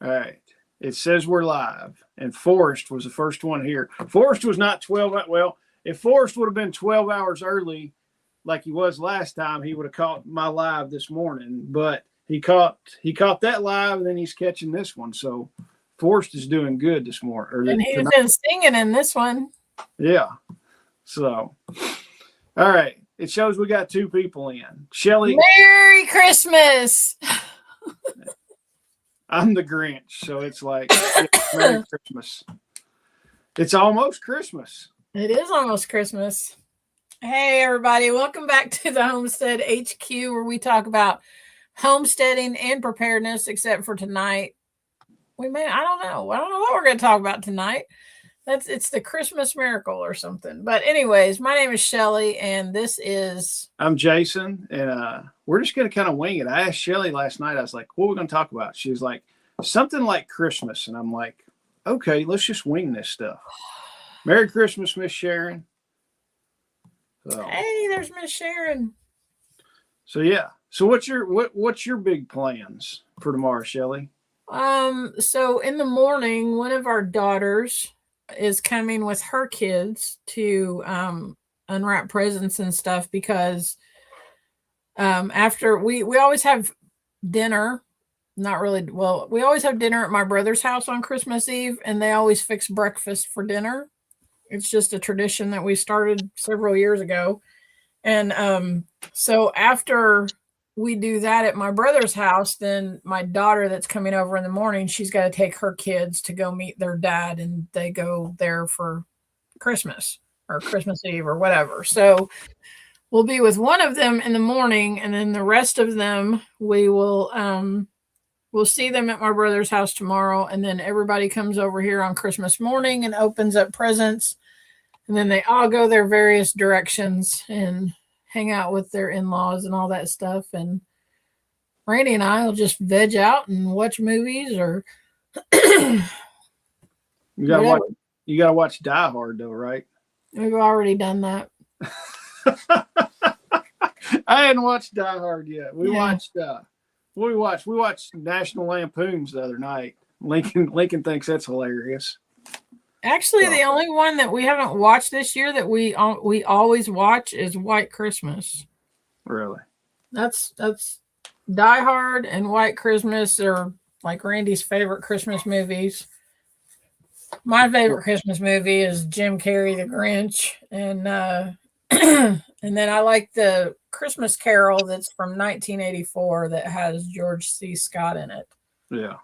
All right. It says we're live, and Forrest was the first one here. Forrest was not 12. Well, if Forrest would have been 12 hours early, like he was last time, he would have caught my live this morning. But he caught that live, and then he's catching this one. So Forrest is doing good this morning. And he's been singing in this one. Yeah. So, all right. It shows we got two people in. Shelly. Merry Christmas. I'm the Grinch, so it's like Merry Christmas. It's almost Christmas. It is almost Christmas. Hey, everybody. Welcome back to the Homestead HQ, where we talk about homesteading and preparedness, except for tonight. I don't know what we're going to talk about tonight. It's the Christmas miracle or something. But anyways, my name is Shelly, and I'm Jason, and we're just going to kind of wing it. I asked Shelly last night, I was like, what are we going to talk about? She was like, something like Christmas. And I'm like, okay, let's just wing this stuff. Merry Christmas, Miss Sharon. So, hey, there's Miss Sharon. So yeah. So what's your big plans for tomorrow, Shelly? So in the morning, one of our daughters is coming with her kids to unwrap presents and stuff, because after we always have dinner. Not really. Well, we always have dinner at my brother's house on Christmas Eve, and they always fix breakfast for dinner. It's just a tradition that we started several years ago. And so after we do that at my brother's house, then my daughter that's coming over in the morning, she's got to take her kids to go meet their dad, and they go there for Christmas or Christmas Eve or whatever. So we'll be with one of them in the morning, and then the rest of them, we'll see them at my brother's house tomorrow, and then everybody comes over here on Christmas morning and opens up presents, and then they all go their various directions and hang out with their in-laws and all that stuff. And Randy and I will just veg out and watch movies or you gotta watch Die Hard though, right? We've already done that. I hadn't watched Die Hard yet. We watched National Lampoons the other night. Lincoln thinks that's hilarious. Actually, the only one that we haven't watched this year that we always watch is White Christmas. Really? That's Die Hard and White Christmas are like Randy's favorite Christmas movies. My favorite Christmas movie is Jim Carrey, The Grinch, and and then I like the Christmas Carol that's from 1984 that has George C. Scott in it. Yeah.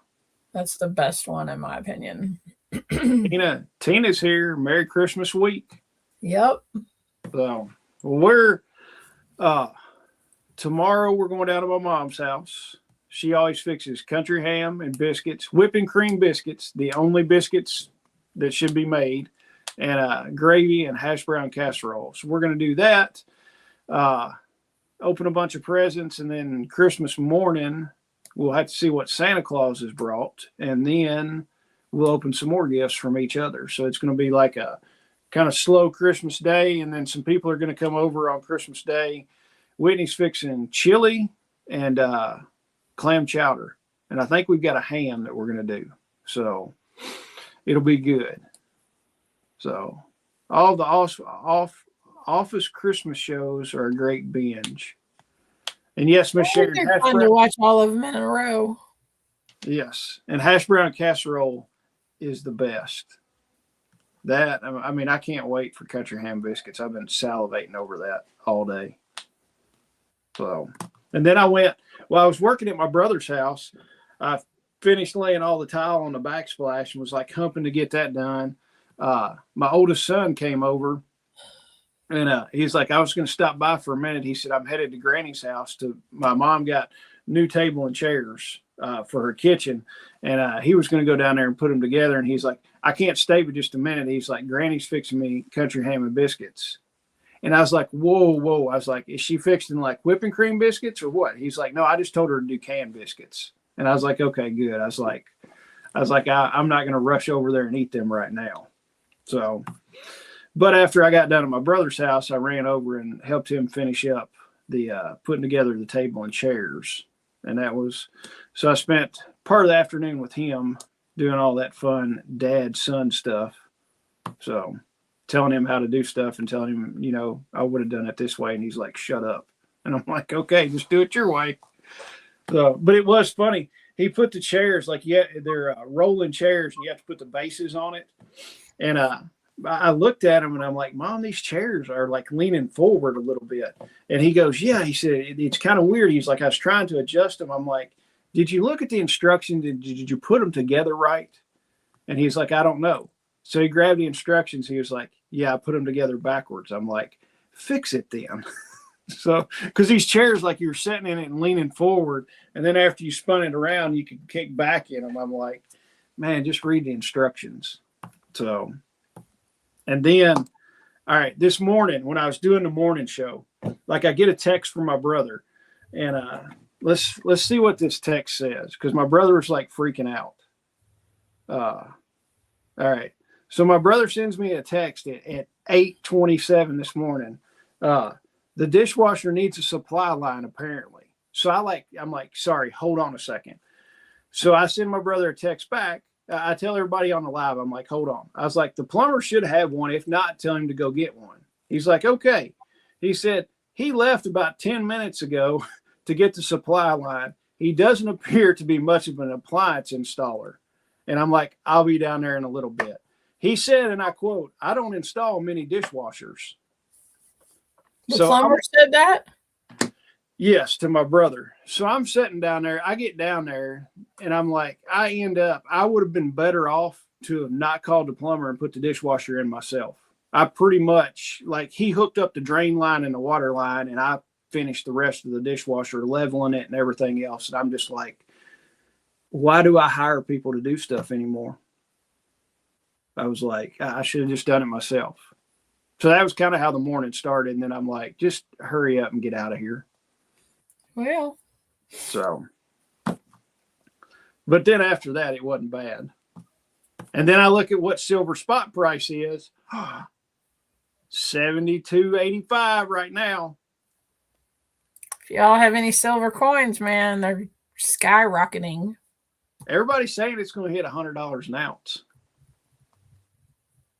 That's the best one in my opinion. Tina's here. Merry Christmas week. Yep. So we're tomorrow we're going down to my mom's house. She always fixes country ham and biscuits, whipping cream biscuits, the only biscuits that should be made, and gravy and hash brown casserole. So we're going to do that. Open a bunch of presents, and then Christmas morning we'll have to see what Santa Claus has brought, and then we'll open some more gifts from each other. So it's going to be like a kind of slow Christmas day, and then some people are going to come over on Christmas Day. Whitney's fixing chili and clam chowder, and I think we've got a ham that we're going to do. So it'll be good. So all the office Christmas shows are a great binge. And yes, Miss Sharon, it's fun to watch all of them in a row. Yes, and hash brown casserole is the best. That, I mean, I can't wait for country ham biscuits. I've been salivating over that all day. So, and then I was working at my brother's house. I finished laying all the tile on the backsplash and was like humping to get that done. My oldest son came over, and he's like, I was going to stop by for a minute. He said, I'm headed to Granny's house. My mom got new table and chairs for her kitchen, and he was going to go down there and put them together. And he's like, I can't stay but just a minute. He's like, Granny's fixing me country ham and biscuits. And I was like, whoa. I was like, is she fixing like whipping cream biscuits or what? He's like, no, I just told her to do canned biscuits. And I was like, okay, good. I was like, I'm not going to rush over there and eat them right now. So, but after I got done at my brother's house, I ran over and helped him finish up the putting together the table and chairs. And that was, so I spent part of the afternoon with him doing all that fun dad-son stuff. So telling him how to do stuff and telling him, you know, I would have done it this way. And he's like, shut up. And I'm like, okay, just do it your way. So, but it was funny. He put the chairs, like, yeah, they're rolling chairs, and you have to put the bases on it. And I looked at him and I'm like, Mom, these chairs are like leaning forward a little bit. And he goes, yeah, he said, it's kind of weird. He's like, I was trying to adjust them. I'm like, did you look at the instructions? Did you put them together right? And he's like, I don't know. So he grabbed the instructions. He was like, yeah, I put them together backwards. I'm like, fix it then. So, because these chairs, like you're sitting in it and leaning forward, and then after you spun it around, you could kick back in them. I'm like, man, just read the instructions. So, and then, all right, this morning when I was doing the morning show, like I get a text from my brother, and let's see what this text says, because my brother was like freaking out. All right, so my brother sends me a text at 8:27 this morning. The dishwasher needs a supply line, apparently. So I'm like, sorry, hold on a second. So I send my brother a text back. I tell everybody on the live, I'm like, hold on. I was like, the plumber should have one. If not, tell him to go get one. He's like, okay. He said he left about 10 minutes ago to get the supply line. He doesn't appear to be much of an appliance installer. And I'm like, I'll be down there in a little bit. He said, and I quote, I don't install many dishwashers. The plumber said that? Yes, to my brother. So I'm sitting down there. I get down there and I'm like, I would have been better off to have not called the plumber and put the dishwasher in myself. I pretty much, like, he hooked up the drain line and the water line, and I finished the rest of the dishwasher, leveling it and everything else. And I'm just like, why do I hire people to do stuff anymore? I was like, I should have just done it myself. So that was kind of how the morning started. And then I'm like, just hurry up and get out of here. Well. So, but then after that, it wasn't bad. And then I look at what silver spot price is. $72.85 right now. If y'all have any silver coins, man, they're skyrocketing. Everybody's saying it's going to hit $100 an ounce.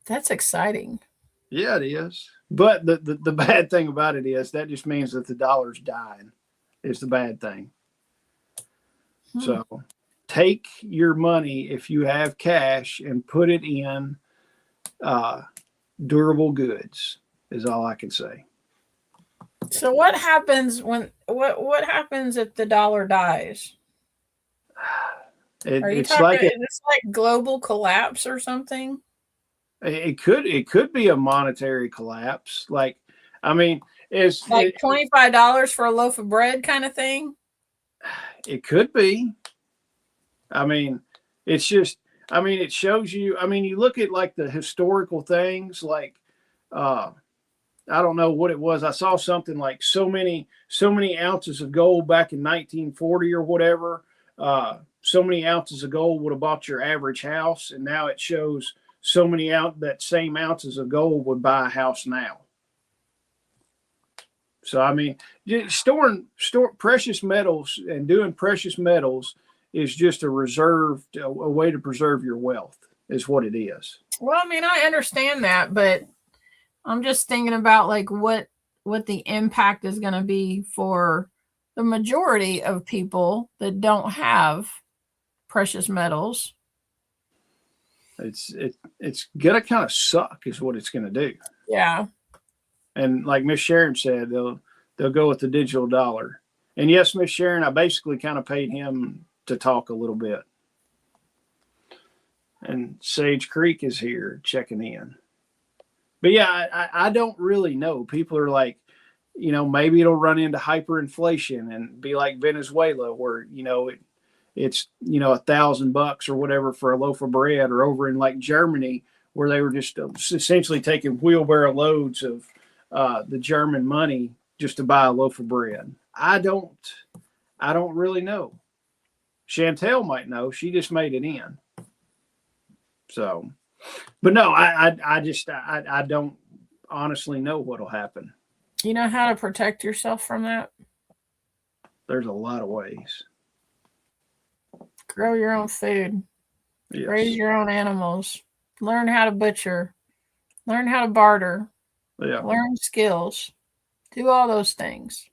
That's exciting. Yeah, it is. But the bad thing about it is that just means that the dollar's dying. It's the bad thing. So take your money, if you have cash, and put it in durable goods is all I can say. So what happens when what happens if the dollar dies? Are you talking? Is this like global collapse or something? It could be a monetary collapse. Like, I mean, it's like $25 for a loaf of bread kind of thing. It could be. I mean, it's just, I mean, it shows you, I mean, you look at like the historical things, like, I don't know what it was. I saw something like so many ounces of gold back in 1940 or whatever. So many ounces of gold would have bought your average house. And now it shows so many that same ounces of gold would buy a house now. So, I mean, storing precious metals and doing precious metals is just a way to preserve your wealth is what it is. Well, I mean, I understand that, but I'm just thinking about like what the impact is going to be for the majority of people that don't have precious metals. It's gonna kind of suck is what it's gonna do. Yeah. And like Miss Sharon said, they'll go with the digital dollar. And yes, Miss Sharon, I basically kind of paid him to talk a little bit. And Sage Creek is here checking in. But yeah, I don't really know. People are like, you know, maybe it'll run into hyperinflation and be like Venezuela, where, you know, it's, you know, $1,000 or whatever for a loaf of bread, or over in like Germany, where they were just essentially taking wheelbarrow loads of the German money just to buy a loaf of bread. I don't really know. Chantel might know. She just made it in. So, but no, I don't honestly know what'll happen. You know how to protect yourself from that? There's a lot of ways. Grow your own food. Yes. Raise your own animals. Learn how to butcher. Learn how to barter. Yeah. Learn skills. Do all those things.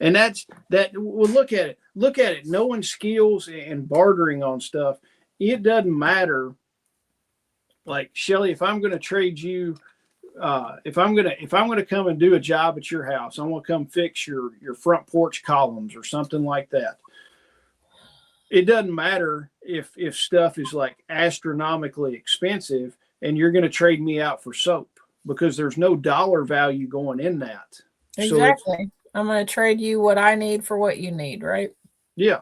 And that's that. Well, look at it. Look at it. Knowing skills and bartering on stuff. It doesn't matter. Like Shelly, if I'm going to trade you, if I'm gonna come and do a job at your house, I'm gonna come fix your front porch columns or something like that. It doesn't matter if stuff is like astronomically expensive and you're going to trade me out for soap because there's no dollar value going in that. Exactly. So I'm going to trade you what I need for what you need, right? Yeah.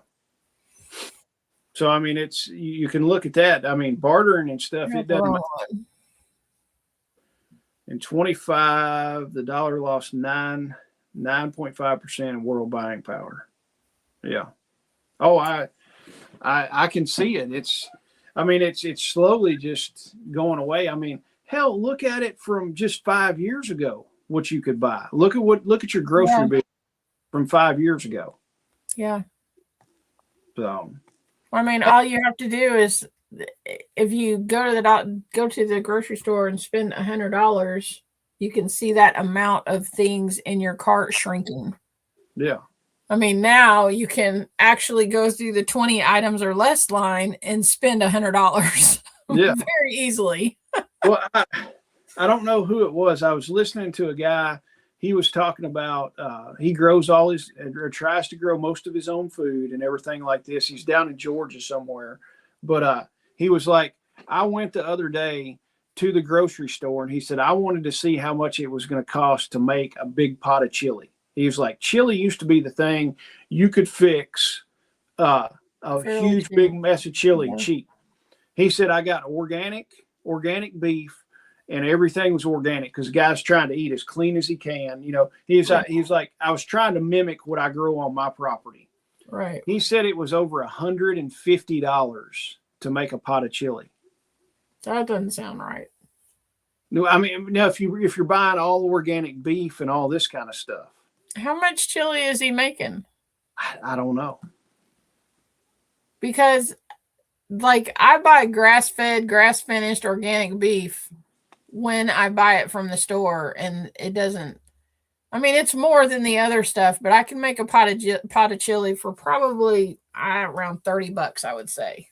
So, I mean, you can look at that. I mean, bartering and stuff, it doesn't matter. In 25, the dollar lost 9.5% in world buying power. Yeah. Oh, I can see it. It's slowly just going away. I mean, hell, look at it from just 5 years ago, what you could buy. Look at your grocery bill from 5 years ago. Yeah. So, I mean, all you have to do is if you go to the grocery store and spend $100, you can see that amount of things in your cart shrinking. Yeah. I mean, now you can actually go through the 20 items or less line and spend $100 very easily. Well, I don't know who it was. I was listening to a guy. He was talking about he grows all his or tries to grow most of his own food and everything like this. He's down in Georgia somewhere. But he was like, I went the other day to the grocery store and he said, I wanted to see how much it was going to cost to make a big pot of chili. He was like, chili used to be the thing you could fix a huge, big mess of chili cheap. He said, I got organic beef and everything was organic because the guy's trying to eat as clean as he can. You know, he's like, I was trying to mimic what I grow on my property. Right. He said it was over $150 to make a pot of chili. That doesn't sound right. No, I mean, now if you're buying all organic beef and all this kind of stuff. How much chili is he making? I don't know. Because, like, I buy grass-fed, grass-finished organic beef when I buy it from the store, and it doesn't. I mean, it's more than the other stuff, but I can make a pot of chili for probably around $30, I would say.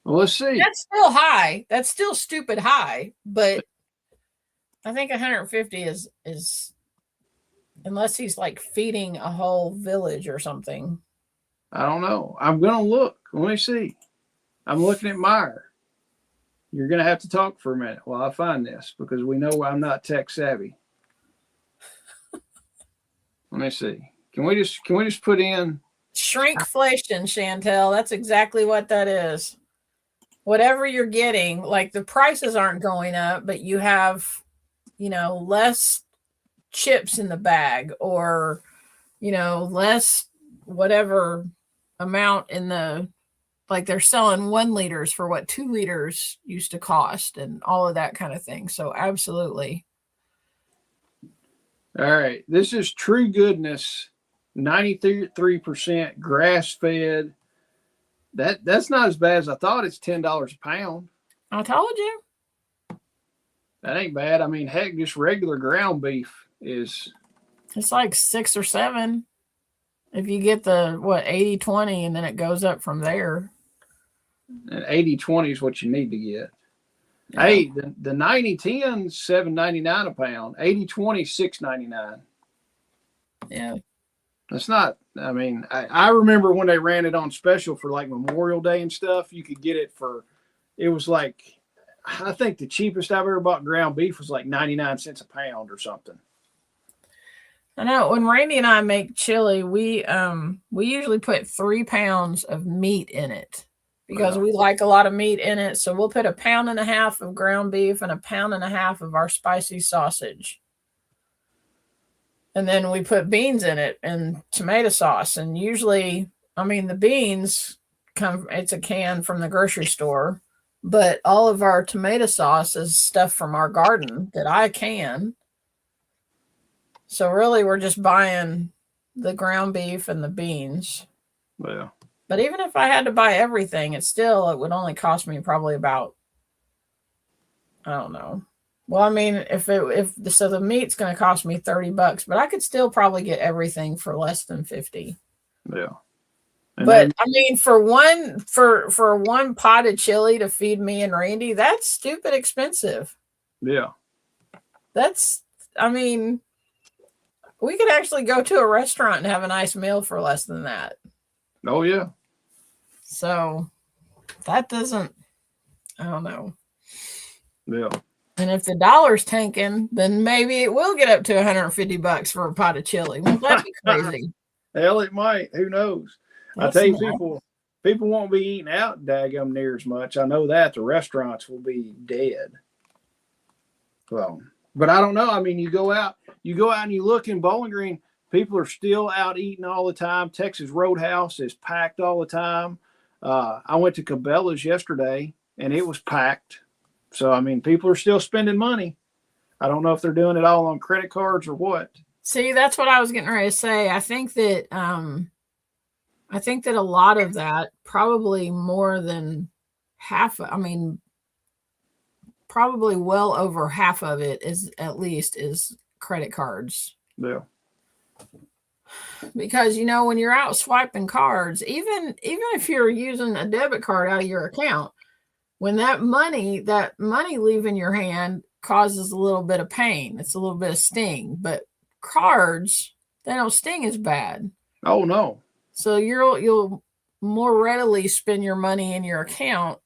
Well, let's see. That's still high. That's still stupid high, but I think 150 is unless he's like feeding a whole village or something. I don't know. I'm gonna look. Let me see. I'm looking at Meyer. You're gonna have to talk for a minute while I find this because we know I'm not tech savvy. Let me see. Can we just put in shrinkflation, Chantel? That's exactly what that is. Whatever you're getting, like the prices aren't going up, but you have, less chips in the bag or, less whatever amount in the, like they're selling 1 liters for what 2 liters used to cost and all of that kind of thing. So absolutely. All right. This is True Goodness, 93% grass fed. That's not as bad as I thought. It's $10 a pound. I told you. That ain't bad. I mean, heck, just regular ground beef is. It's like 6 or 7. If you get the 80-20 and then it goes up from there. And 80-20 is what you need to get. Yeah. Hey, the 90-10 is $7.99 a pound. 80-20 $6.99. Yeah. That's not. I mean, I remember when they ran it on special for like Memorial Day and stuff. You could get it for. It was like, I think the cheapest I've ever bought ground beef was like 99 cents a pound or something. I know when Randy and I make chili, we usually put 3 pounds of meat in it because we like a lot of meat in it. So we'll put 1.5 pounds of ground beef and 1.5 pounds of our spicy sausage. And then we put beans in it and tomato sauce. And usually, I mean, the beans it's a can from the grocery store, but all of our tomato sauce is stuff from our garden that I can. So really, we're just buying the ground beef and the beans. Well, But even if I had to buy everything, it would only cost me probably about, I don't know. Well, I mean, so the meat's going to cost me $30, but I could still probably get everything for less than 50. Yeah. And But then, I mean, for one pot of chili to feed me and Randy, that's stupid expensive. yeah. I mean, we could actually go to a restaurant and have a nice meal for less than that. Oh, yeah. So that doesn't, I don't know. Yeah. And if the dollar's tanking, then maybe it will get up to $150 for a pot of chili. Won't that be crazy? Hell, it might. Who knows? I tell you, people won't be eating out daggum near as much. I know that the restaurants will be dead. Well, but I don't know. I mean, you go out and you look in Bowling Green, people are still out eating all the time. Texas Roadhouse is packed all the time. I went to Cabela's yesterday and it was packed. So, I mean, people are still spending money. I don't know if they're doing it all on credit cards or what. See, that's what I was getting ready to say. I think that a lot of that, probably more than half, I mean, probably well over half of it is credit cards. Yeah. Because, when you're out swiping cards, even if you're using a debit card out of your account, when that money leaving your hand causes a little bit of pain, it's a little bit of sting, but cards, they don't sting as bad. Oh, no. So you'll more readily spend your money in your account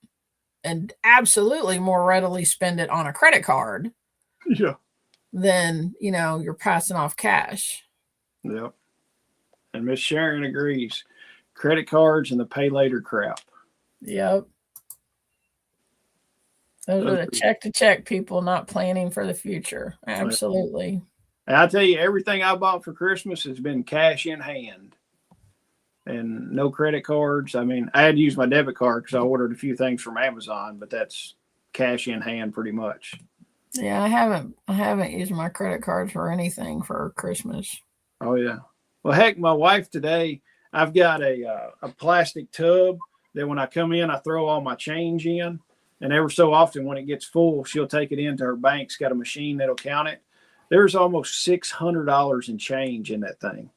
and absolutely more readily spend it on a credit card. Yeah. Than, you're passing off cash. Yep. And Miss Sharon agrees. Credit cards and the pay later crap. Yep. Those are the check people not planning for the future. Absolutely. And I tell you, everything I bought for Christmas has been cash in hand and no credit cards. I mean, I had to use my debit card because I ordered a few things from Amazon, but that's cash in hand pretty much. Yeah, I haven't used my credit cards for anything for Christmas. Oh, yeah. Well, heck, my wife today, I've got a plastic tub that when I come in, I throw all my change in. And every so often when it gets full, she'll take it into her bank. It's got a machine that'll count it. There's almost $600 in change in that thing.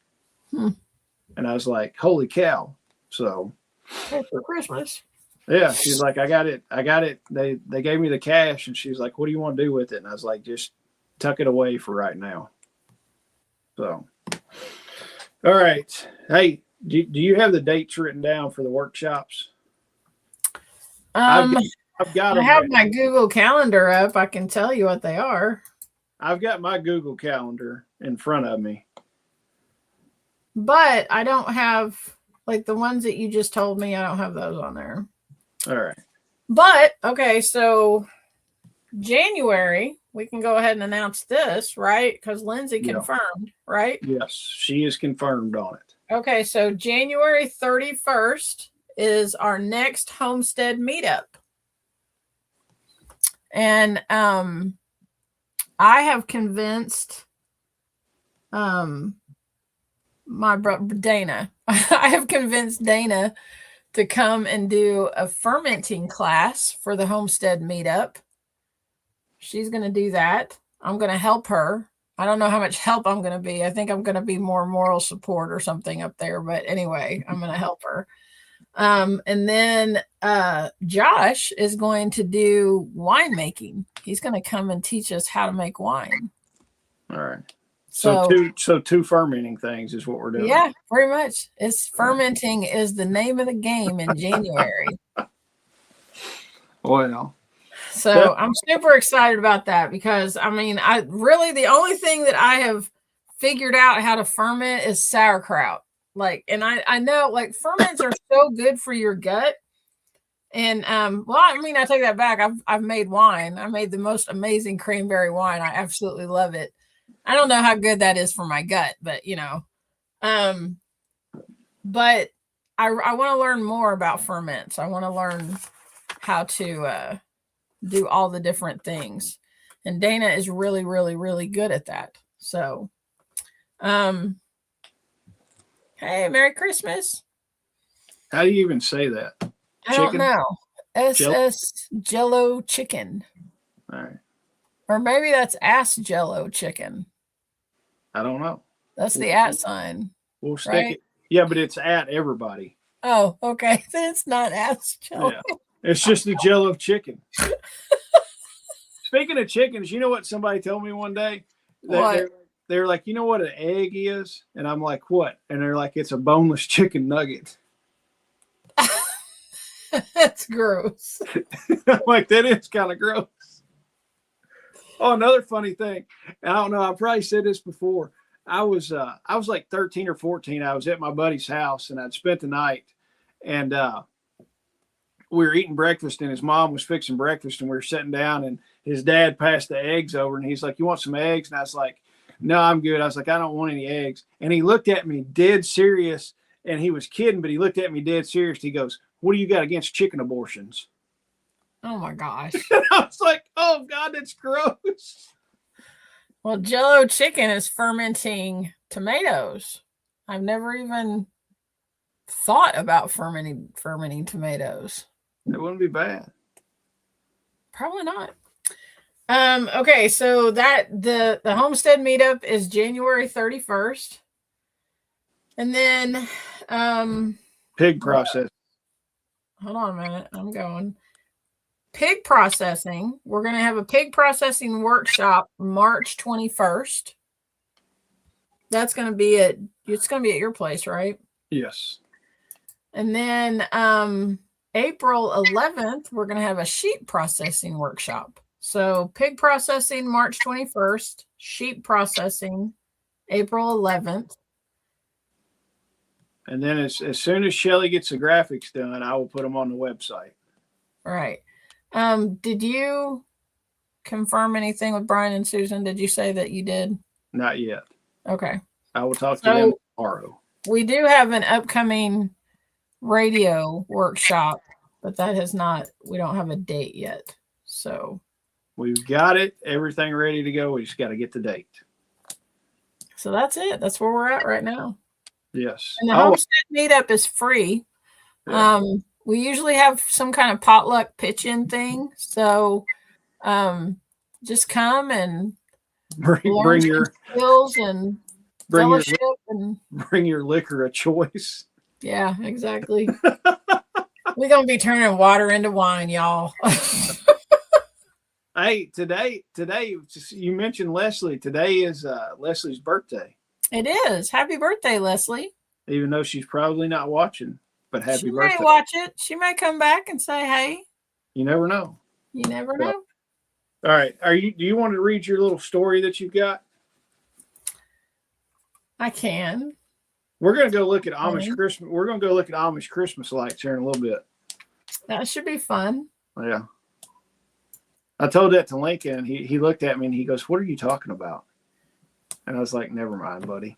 And I was like, holy cow. So. For Christmas. Yeah. She's like, I got it. They gave me the cash. And she's like, what do you want to do with it? And I was like, just tuck it away for right now. So. All right. Hey, do you have the dates written down for the workshops? I have my Google Calendar up. I can tell you what they are. I've got my Google Calendar in front of me. But I don't have, like the ones that you just told me, I don't have those on there. All right. But, okay, so January, we can go ahead and announce this, right? Because Lindsay confirmed, right? Yes, she is confirmed on it. Okay, so January 31st is our next Homestead meetup. And I have convinced my brother Dana. I have convinced Dana to come and do a fermenting class for the Homestead meetup. She's going to do that. I'm going to help her. I don't know how much help I'm going to be. I think I'm going to be more moral support or something up there. But anyway, I'm going to help her. And then Josh is going to do winemaking. He's going to come and teach us how to make wine. All right. So two fermenting things is what we're doing. Yeah, pretty much. Fermenting is the name of the game in January. Well. So I'm super excited about that because I mean, the only thing that I have figured out how to ferment is sauerkraut. And I know ferments are so good for your gut. And I take that back. I've made wine. I made the most amazing cranberry wine. I absolutely love it. I don't know how good that is for my gut, but but I want to learn more about ferments. I want to learn how to do all the different things. And Dana is really, really, really good at that. So, hey, Merry Christmas. How do you even say that? I don't know. Jello? SS Jello chicken. All right. Or maybe that's ass Jello chicken. I don't know. That's the at sign. We'll stick right? it. Yeah, but it's at everybody. Oh, okay. Then it's not ass Jello. Yeah. It's just the Jello chicken. Speaking of chickens, you know what somebody told me one day? What? They're like, you know what an egg is? And I'm like, what? And they're like, it's a boneless chicken nugget. That's gross. I'm like, that is kind of gross. Oh, another funny thing. I don't know. I probably said this before. I was like 13 or 14. I was at my buddy's house and I'd spent the night, and we were eating breakfast, and his mom was fixing breakfast, and we were sitting down, and his dad passed the eggs over, and he's like, you want some eggs? And I was like, no, I'm good. I was like, I don't want any eggs. And he looked at me dead serious, and he was kidding, but he looked at me dead serious. He goes, what do you got against chicken abortions? Oh my gosh. And I was like, oh God, that's gross. Well, Jello chicken is fermenting tomatoes. I've never even thought about fermenting tomatoes. It wouldn't be bad. Probably not. Okay, so that the Homestead meetup is January 31st. And then Pig process. Hold on a minute. I'm going. Pig processing. We're going to have a pig processing workshop March 21st. That's going to be it's going to be at your place, right? Yes. And then April 11th, we're going to have a sheep processing workshop. So pig processing March 21st, sheep processing April 11th. And then as soon as Shelly gets the graphics done, I will put them on the website. All right. Did you confirm anything with Brian and Susan? Did you say that you did? Not yet. Okay. I will talk to them tomorrow. We do have an upcoming radio workshop, but that has not, we don't have a date yet. So we've got it, everything ready to go. We just got to get the date. So that's it. That's where we're at right now. Yes. And the Homestead meetup is free. Yeah. We usually have some kind of potluck pitch-in thing. So just come and bring your skills and fellowship and bring your liquor of choice. Yeah, exactly. We're gonna be turning water into wine, y'all. Hey, today, you mentioned Leslie. Today is Leslie's birthday. It is. Happy birthday, Leslie. Even though she's probably not watching, but happy birthday. She may watch it. She may come back and say, hey. You never know. You never know. All right. Do you want to read your little story that you've got? I can. We're going to go look at Amish Christmas. We're going to go look at Amish Christmas lights here in a little bit. That should be fun. Yeah. I told that to Lincoln, and he looked at me and he goes, what are you talking about? And I was like, never mind, buddy.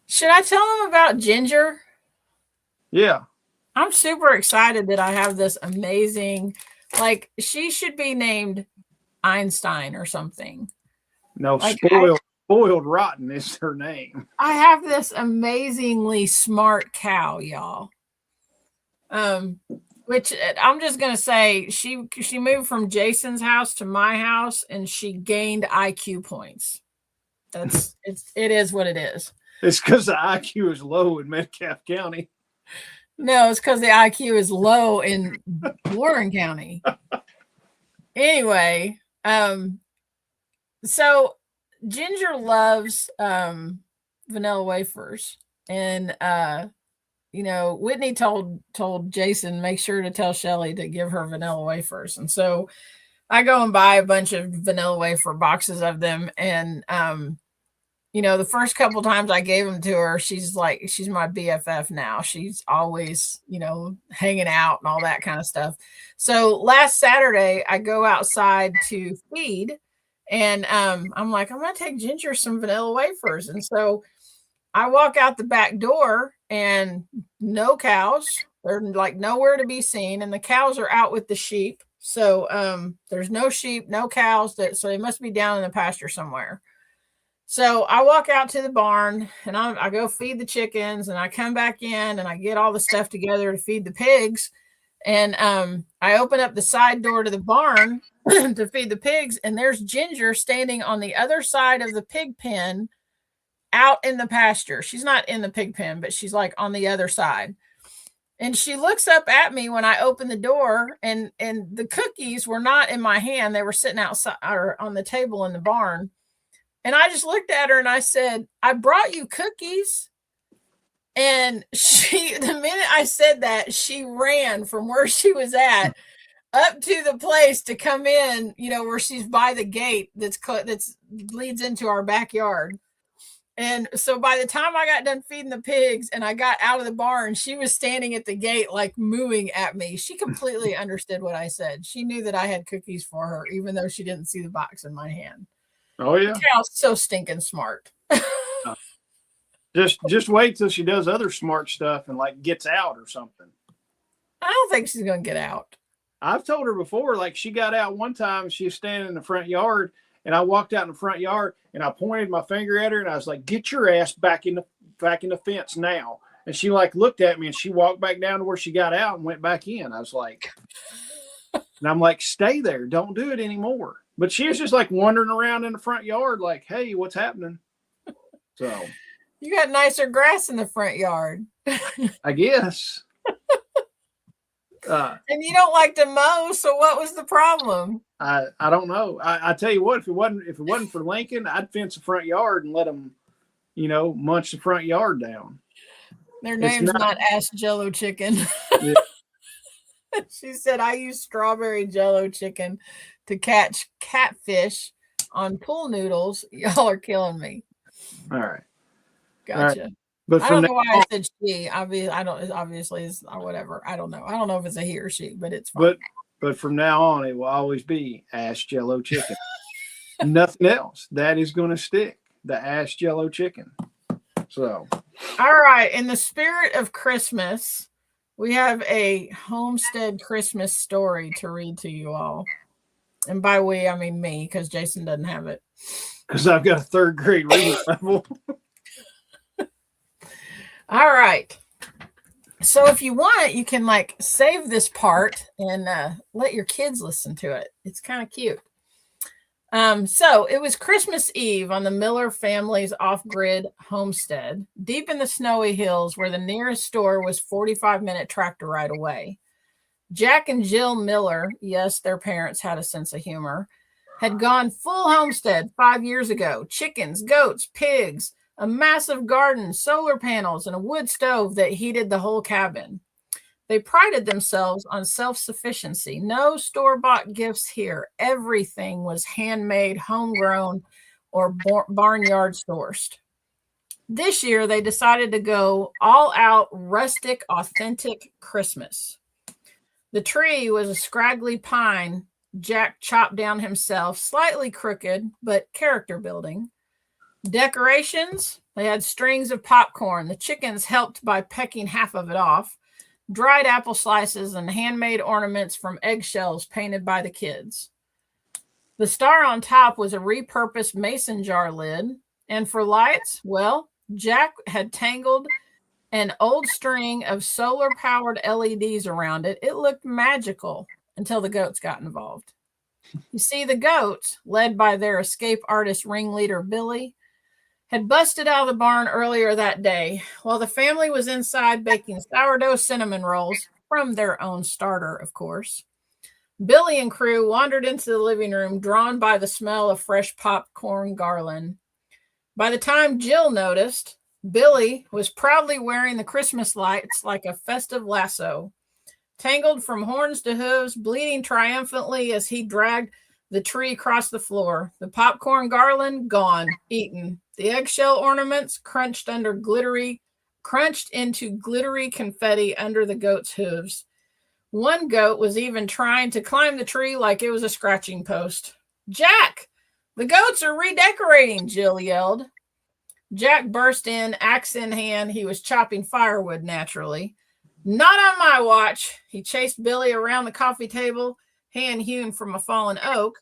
Should I tell him about Ginger? Yeah. I'm super excited that I have this amazing, like, she should be named Einstein or something. No, like, spoiled rotten is her name. I have this amazingly smart cow, y'all. Which I'm just gonna say she moved from Jason's house to my house and she gained IQ points. It is what it is. It's because the IQ is low in Metcalfe County. No, it's because the IQ is low in Warren County. Anyway, so Ginger loves vanilla wafers, and Whitney told Jason, make sure to tell Shelly to give her vanilla wafers, and so I go and buy a bunch of vanilla wafer boxes of them, and the first couple times I gave them to her, she's my BFF now. She's always, hanging out and all that kind of stuff. So last Saturday, I go outside to feed, and I'm like, I'm going to take Ginger some vanilla wafers. And so I walk out the back door and no cows. They're like nowhere to be seen. And the cows are out with the sheep. So there's no sheep, no cows. So they must be down in the pasture somewhere. So I walk out to the barn and I go feed the chickens, and I come back in and I get all the stuff together to feed the pigs. And I open up the side door to the barn to feed the pigs, and there's Ginger standing on the other side of the pig pen out in the pasture. She's not in the pig pen, but she's like on the other side. And she looks up at me when I open the door, and the cookies were not in my hand. They were sitting outside or on the table in the barn. And I just looked at her and I said, I brought you cookies. And the minute I said that, she ran from where she was at up to the place to come in, where she's by the gate that's leads into our backyard. And so by the time I got done feeding the pigs and I got out of the barn, she was standing at the gate, like mooing at me. She completely understood what I said. She knew that I had cookies for her, even though she didn't see the box in my hand. Oh yeah. Cow's so stinking smart. Just wait till she does other smart stuff and like gets out or something. I don't think she's gonna get out. I've told her before, like she got out one time, she was standing in the front yard, and I walked out in the front yard and I pointed my finger at her and I was like, get your ass back in the fence now. And she like looked at me and she walked back down to where she got out and went back in. I was like, and I'm like, stay there, don't do it anymore. But she was just like wandering around in the front yard like, hey, what's happening? So you got nicer grass in the front yard. I guess. And you don't like to mow, so what was the problem? I don't know. I tell you what, if it wasn't for Lincoln, I'd fence the front yard and let them, munch the front yard down. Their name's not Ash Jello Chicken. Yeah. She said, I use strawberry Jello Chicken to catch catfish on pool noodles. Y'all are killing me. All right. Gotcha. All right. But I don't know why I said she. I don't. Obviously, it's or whatever. I don't know. I don't know if it's a he or she, but it's fine. But from now on, it will always be Ash Jello Chicken. Nothing else. That is going to stick. The Ash Jello Chicken. So. All right. In the spirit of Christmas, we have a Homestead Christmas story to read to you all. And by we, I mean me, because Jason doesn't have it. Because I've got a third grade reading level. All right. So if you want, you can like save this part and let your kids listen to it. It's kind of cute. So it was Christmas Eve on the Miller family's off-grid homestead, deep in the snowy hills where the nearest store was 45-minute tractor ride away. Jack and Jill Miller, yes, their parents had a sense of humor, had gone full homestead 5 years ago. Chickens, goats, pigs, a massive garden, solar panels, and a wood stove that heated the whole cabin. They prided themselves on self-sufficiency. No store-bought gifts here. Everything was handmade, homegrown, or barnyard sourced. This year, they decided to go all-out, rustic, authentic Christmas. The tree was a scraggly pine Jack chopped down himself, slightly crooked, but character-building. Decorations, they had strings of popcorn. The chickens helped by pecking half of it off. Dried apple slices and handmade ornaments from eggshells painted by the kids. The star on top was a repurposed mason jar lid. And for lights, well, Jack had tangled an old string of solar-powered LEDs around it. It looked magical until the goats got involved. You see, the goats, led by their escape artist ringleader Billy, had busted out of the barn earlier that day while the family was inside baking sourdough cinnamon rolls from their own starter, of course. Billy and crew wandered into the living room, drawn by the smell of fresh popcorn garland. By the time Jill noticed, Billy was proudly wearing the Christmas lights like a festive lasso, tangled from horns to hooves, bleeding triumphantly as he dragged the tree across the floor. The popcorn garland gone, eaten. The eggshell ornaments crunched into glittery confetti under the goat's hooves. One goat was even trying to climb the tree like it was a scratching post. Jack, the goats are redecorating, Jill yelled. Jack burst in, axe in hand. He was chopping firewood naturally. Not on my watch. He chased Billy around the coffee table, hand hewn from a fallen oak,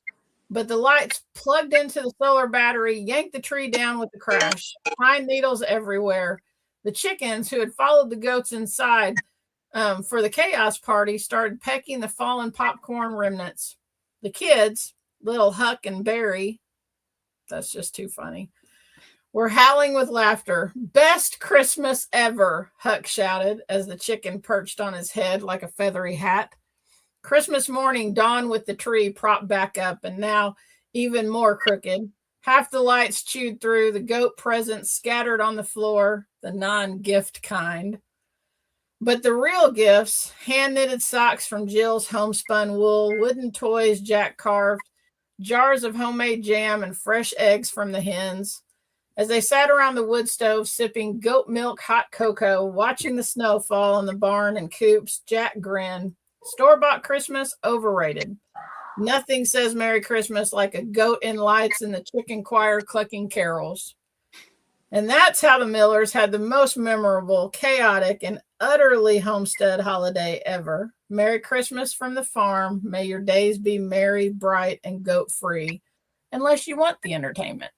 but the lights plugged into the solar battery yanked the tree down with a crash. Pine needles everywhere. The chickens, who had followed the goats inside for the chaos party, started pecking the fallen popcorn remnants. The kids, little Huck and Barry, that's just too funny, were howling with laughter. "Best Christmas ever," Huck shouted as the chicken perched on his head like a feathery hat. Christmas morning dawned with the tree propped back up and now even more crooked. Half the lights chewed through, the goat presents scattered on the floor, the non-gift kind. But the real gifts, hand-knitted socks from Jill's homespun wool, wooden toys Jack carved, jars of homemade jam, and fresh eggs from the hens. As they sat around the wood stove, sipping goat milk hot cocoa, watching the snow fall in the barn and coops, Jack grinned. Store-bought Christmas, overrated. Nothing says Merry Christmas like a goat in lights and the chicken choir clucking carols. And that's how the Millers had the most memorable, chaotic, and utterly Homestead holiday ever. Merry Christmas from the farm. May your days be merry, bright, and goat-free, unless you want the entertainment.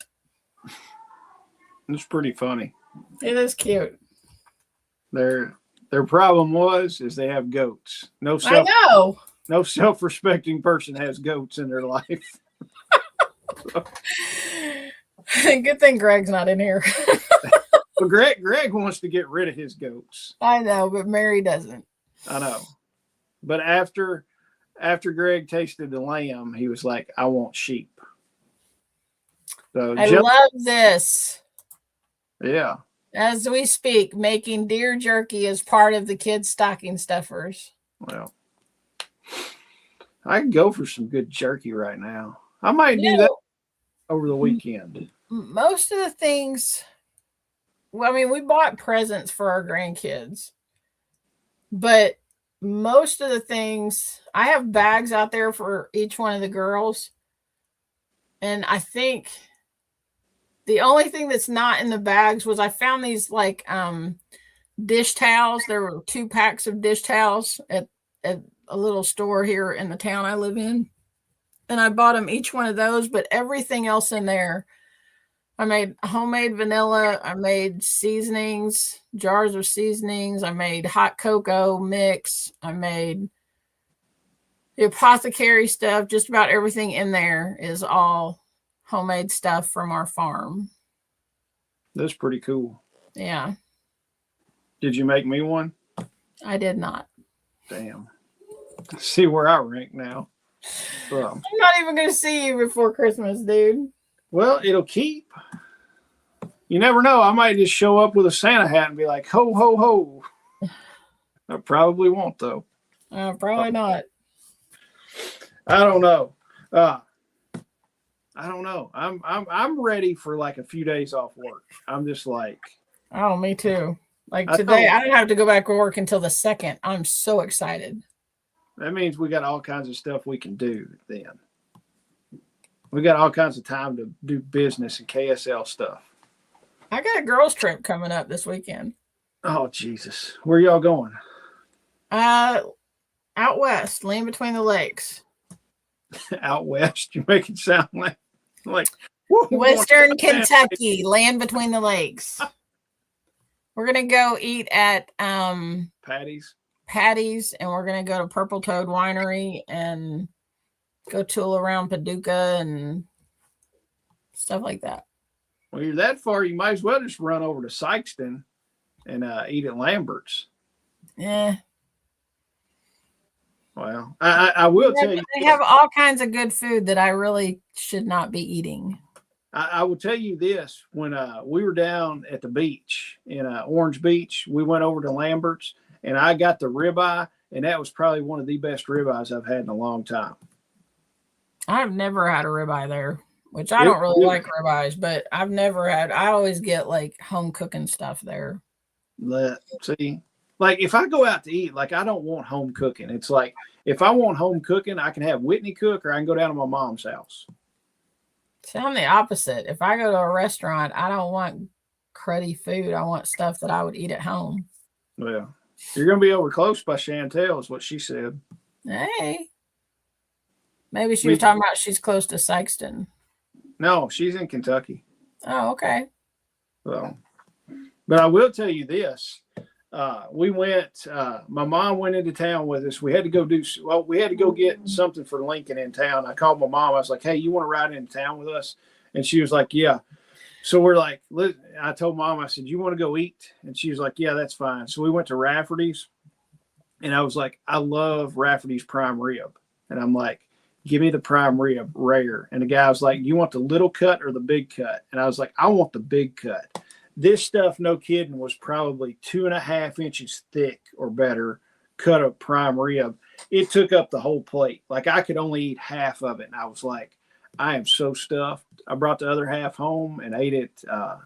It's pretty funny. It is cute. Their problem is they have goats. I know. No self-respecting person has goats in their life. Good thing Greg's not in here. But Greg wants to get rid of his goats. I know, but Mary doesn't. I know. But after Greg tasted the lamb, he was like, "I want sheep." So I love this. Yeah. As we speak, making deer jerky as part of the kids' stocking stuffers. Well, I can go for some good jerky right now. I might do that over the weekend. Most of the things, well, I mean, we bought presents for our grandkids, but most of the things, I have bags out there for each one of the girls. And I think the only thing that's not in the bags was I found these like dish towels. There were 2 packs of dish towels at a little store here in the town I live in. And I bought them each one of those, but everything else in there, I made homemade vanilla. I made seasonings, jars of seasonings. I made hot cocoa mix. I made the apothecary stuff. Just about everything in there is all homemade stuff from our farm. That's pretty cool. Yeah. Did you make me one? I did not. Damn. See where I rank now. I'm not even going to see you before Christmas, dude. Well, it'll keep. You never know. I might just show up with a Santa hat and be like, "Ho, ho, ho." I probably won't, though. Probably not. I don't know. I don't know. I'm ready for like a few days off work. I'm just like, oh, me too. Like today, I don't have to go back to work until the 2nd. I'm so excited. That means we got all kinds of stuff we can do then. We got all kinds of time to do business and KSL stuff. I got a girls' trip coming up this weekend. Oh, Jesus. Where y'all going? Out west, land between the lakes. Out west? You make it sound like Western Kentucky, land between the lakes. We're going to go eat at Patty's, and we're going to go to Purple Toad Winery and go tool around Paducah and stuff like that. Well, you're that far, you might as well just run over to Sykeston and eat at Lambert's. Yeah. Well, I will tell you. They have all kinds of good food that I really should not be eating. I will tell you this. When we were down at the beach in Orange Beach, we went over to Lambert's, and I got the ribeye, and that was probably one of the best ribeyes I've had in a long time. I've never had a ribeye there, which I don't really like ribeyes, but I've never had. I always get like home cooking stuff there. See, like if I go out to eat, like I don't want home cooking. It's like if I want home cooking, I can have Whitney cook, or I can go down to my mom's house. See, I'm the opposite. If I go to a restaurant, I don't want cruddy food. I want stuff that I would eat at home. Well, you're going to be over close by Chantel is what she said. Hey. Maybe she was talking about she's close to Sykeston. No, she's in Kentucky. Oh, okay. So, but I will tell you this. We went, my mom went into town with us. We had to go we had to go get something for Lincoln in town. I called my mom. I was like, hey, you want to ride into town with us? And she was like, yeah. So we're like, I told mom, I said, you want to go eat? And she was like, yeah, that's fine. So we went to Rafferty's, and I was like, I love Rafferty's prime rib. And I'm like, give me the prime rib rare. And the guy was like, you want the little cut or the big cut? And I was like, I want the big cut. This stuff, no kidding, was probably 2.5 inches thick or better, cut of prime rib. It took up the whole plate. Like, I could only eat half of it. And I was like, I am so stuffed. I brought the other half home and ate it the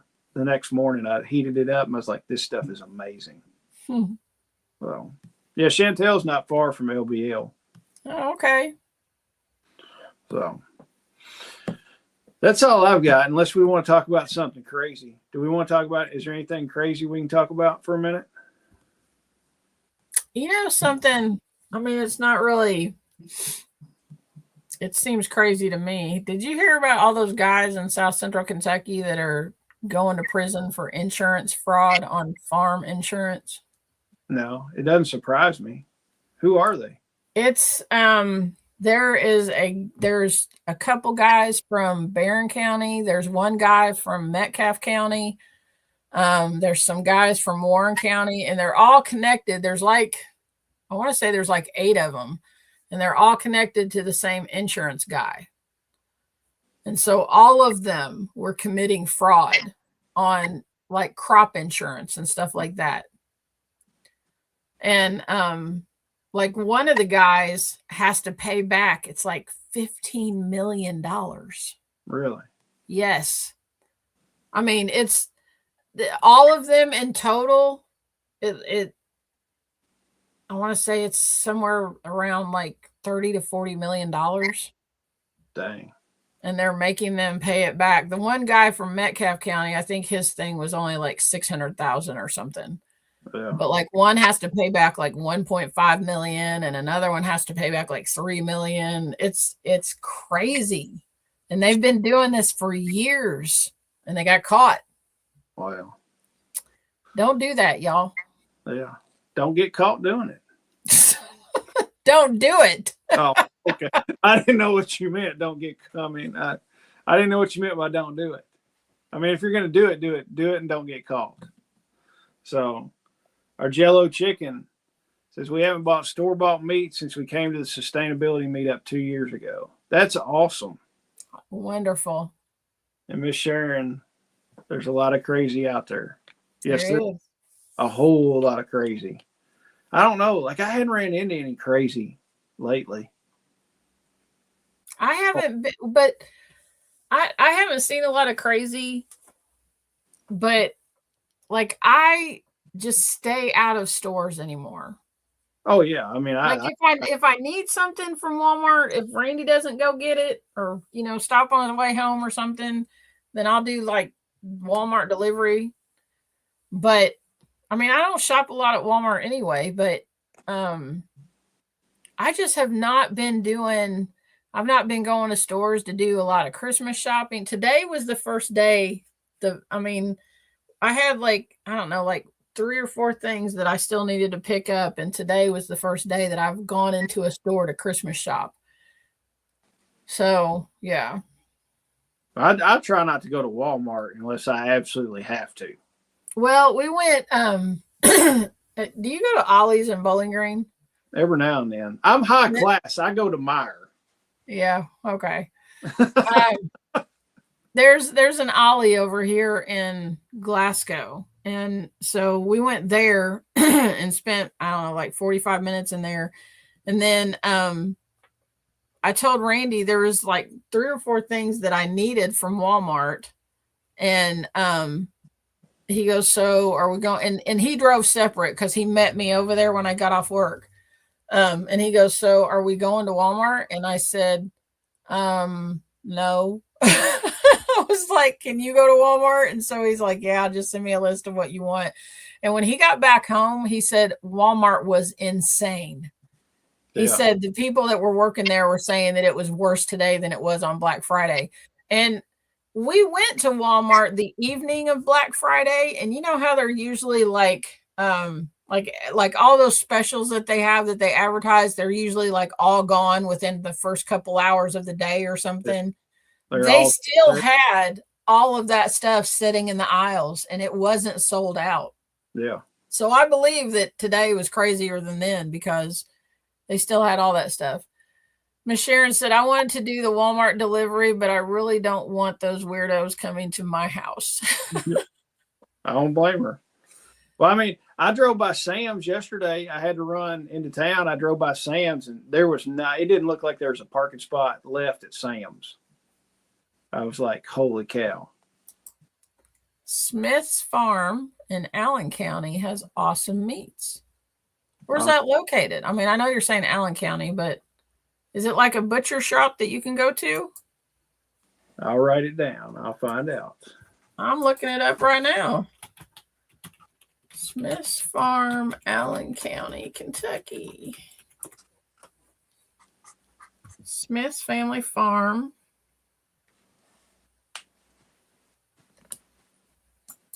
next morning. I heated it up and I was like, this stuff is amazing. So, yeah, Chantel's not far from LBL. Oh, okay. So that's all I've got, unless we want to talk about something crazy. Do we want to talk about, is there anything crazy we can talk about for a minute? You know something, I mean, it's not really, it seems crazy to me. Did you hear about all those guys in South Central Kentucky that are going to prison for insurance fraud on farm insurance? No, it doesn't surprise me. Who are they? It's there's a couple guys from Barron County. There's one guy from Metcalfe County. There's some guys from Warren County, and they're all connected. There's like, I want to say there's like 8 of them, and they're all connected to the same insurance guy. And so all of them were committing fraud on like crop insurance and stuff like that. And like one of the guys has to pay back, it's like $15 million. Really? Yes. I mean, it's all of them in total. I want to say it's somewhere around like $30 to $40 million. Dang. And they're making them pay it back. The one guy from Metcalfe County, I think his thing was only like 600,000 or something. Yeah. But like one has to pay back like 1.5 million and another one has to pay back like 3 million. It's crazy. And they've been doing this for years and they got caught. Wow. Don't do that, y'all. Yeah. Don't get caught doing it. Don't do it. Oh, okay. I didn't know what you meant. Don't get, I didn't know what you meant by don't do it. I mean, if you're going to do it and don't get caught. So our Jello Chicken says we haven't bought store-bought meat since we came to the sustainability meetup 2 years ago. That's awesome. Wonderful. And Miss Sharon, there's a lot of crazy out there. Yes, there's a whole lot of crazy. I don't know. Like, I hadn't ran into any crazy lately. I haven't been, but I haven't seen a lot of crazy, but like I just stay out of stores anymore. Oh yeah. I mean, if I need something from Walmart, if Randy doesn't go get it or, stop on his way home or something, then I'll do like Walmart delivery. But I mean, I don't shop a lot at Walmart anyway, but I just have not been I've not been going to stores to do a lot of Christmas shopping. Today was the first day. I had like 3 or 4 things that I still needed to pick up. And today was the first day that I've gone into a store to Christmas shop. So, yeah. I try not to go to Walmart unless I absolutely have to. Well, we went, do you go to Ollie's in Bowling Green? Every now and then. I'm high class. I go to Meijer. Yeah. Okay. There's an Ollie over here in Glasgow. And so we went there and spent, I don't know, like 45 minutes in there. And then I told Randy there was like 3 or 4 things that I needed from Walmart. And he goes, so are we going? And he drove separate because he met me over there when I got off work. And he goes, so are we going to Walmart? And I said, no. I was like, can you go to Walmart? And so he's like, yeah, just send me a list of what you want. And when he got back home, he said Walmart was insane. He Yeah. said the people that were working there were saying that it was worse today than it was on Black Friday. And we went to Walmart the evening of Black Friday, and you know how they're usually like all those specials that they have that they advertise, they're usually like all gone within the first couple hours of the day or something. They still had all of that stuff sitting in the aisles, and it wasn't sold out. Yeah. So I believe that today was crazier than then because they still had all that stuff. Miss Sharon said, I wanted to do the Walmart delivery, but I really don't want those weirdos coming to my house. I don't blame her. Well, I mean, I drove by Sam's yesterday. I had to run into town. I drove by Sam's, and there was not, it didn't look like there was a parking spot left at Sam's. I was like, holy cow. Smith's Farm in Allen County has awesome meats. Where's that located? I mean, I know you're saying Allen County, but is it like a butcher shop that you can go to? I'll write it down. I'll find out. I'm looking it up right now. Smith's Farm, Allen County, Kentucky. Smith's Family Farm.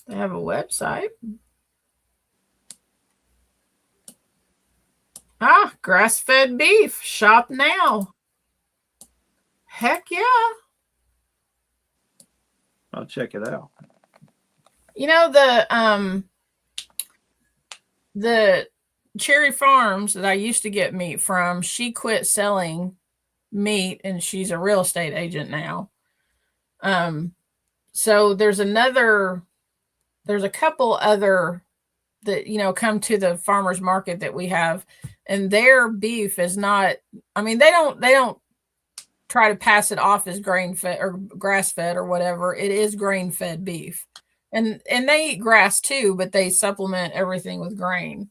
They have a website. Ah, grass-fed beef. Shop now. Heck yeah. I'll check it out. You know, the Cherry Farms that I used to get meat from, she quit selling meat and she's a real estate agent now. So there's a couple other that, you know, come to the farmers market that we have, and their beef is not, I mean, they don't try to pass it off as grain fed or grass fed or whatever. It is grain fed beef. And they eat grass too, but they supplement everything with grain.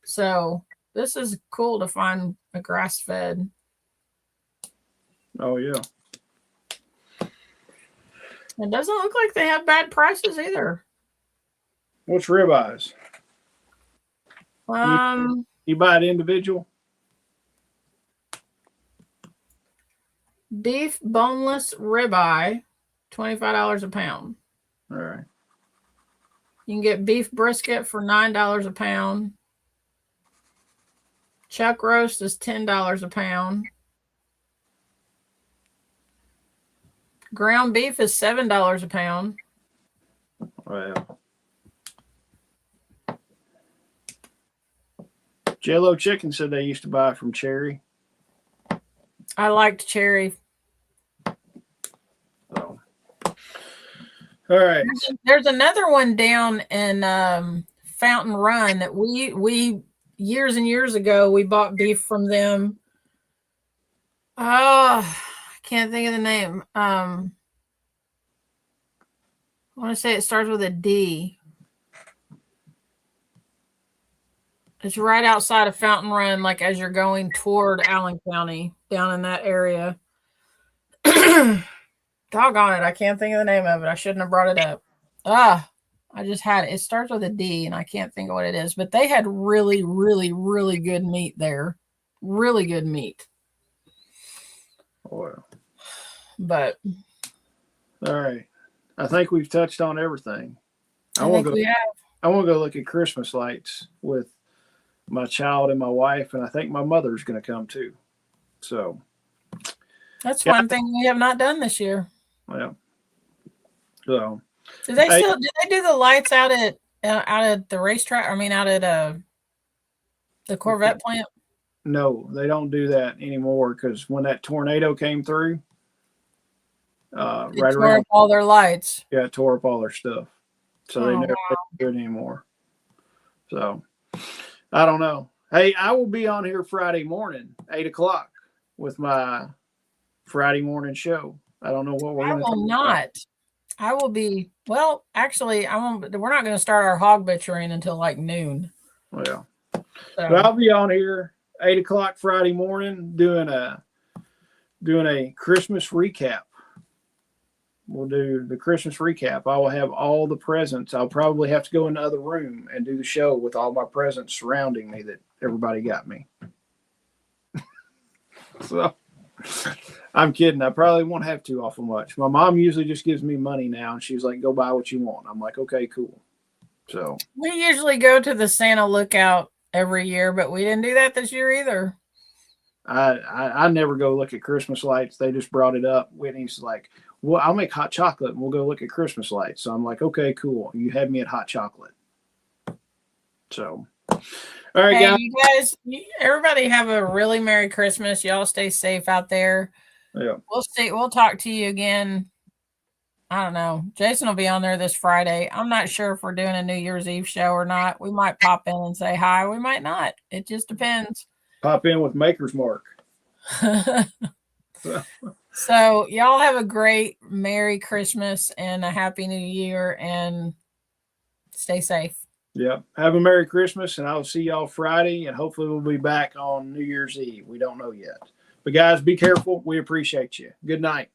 So this is cool to find a grass fed. Oh yeah. It doesn't look like they have bad prices either. What's ribeyes? You buy it individual? Beef boneless ribeye, $25 a pound. All right. You can get beef brisket for $9 a pound. Chuck roast is $10 a pound. Ground beef is $7 a pound. Well, Jello Chicken said they used to buy from Cherry. I liked Cherry. So, all right. There's another one down in Fountain Run that we years and years ago we bought beef from them. I can't think of the name. I want to say it starts with a D. It's right outside of Fountain Run, like as you're going toward Allen County, down in that area. Doggone it, I can't think of the name of it. I shouldn't have brought it up. I just had it. It starts with a D, and I can't think of what it is. But they had really, really, really good meat there. Really good meat. Well, but all right. I think we've touched on everything. I think we have. I want to go look at Christmas lights with my child and my wife, and I think my mother's going to come too. So that's one thing we have not done this year. Well, so do they do the lights out at the racetrack? I mean, out at the Corvette plant? No, they don't do that anymore because when that tornado came through, right tore up all their lights. Yeah, it tore up all their stuff. So they never do it anymore. So I don't know. Hey, I will be on here Friday morning, 8:00 with my Friday morning show. I don't know what we're going to talk about. I will be, well, actually, we're not going to start our hog butchering until like noon. Well, so I'll be on here 8:00 Friday morning doing a Christmas recap. We'll do the Christmas recap. I will have all the presents. I'll probably have to go in the other room and do the show with all my presents surrounding me that everybody got me. So I'm kidding. I probably won't have too awful much. My mom usually just gives me money now, and she's like, "Go buy what you want." I'm like, "Okay, cool." So We usually go to the Santa Lookout every year, but we didn't do that this year either. I never go look at Christmas lights. They just brought it up. Whitney's like, "Well, I'll make hot chocolate and we'll go look at Christmas lights." So I'm like, "Okay, cool. You had me at hot chocolate." So, all right, Hey, guys. you guys, everybody have a really Merry Christmas. Y'all stay safe out there. Yeah. We'll see. We'll talk to you again. I don't know. Jason will be on there this Friday. I'm not sure if we're doing a New Year's Eve show or not. We might pop in and say hi. We might not. It just depends. Pop in with Maker's Mark. So y'all have a great Merry Christmas and a Happy New Year, and stay safe. Yeah. Have a Merry Christmas, and I'll see y'all Friday, and hopefully we'll be back on New Year's Eve. We don't know yet. But guys, be careful. We appreciate you. Good night.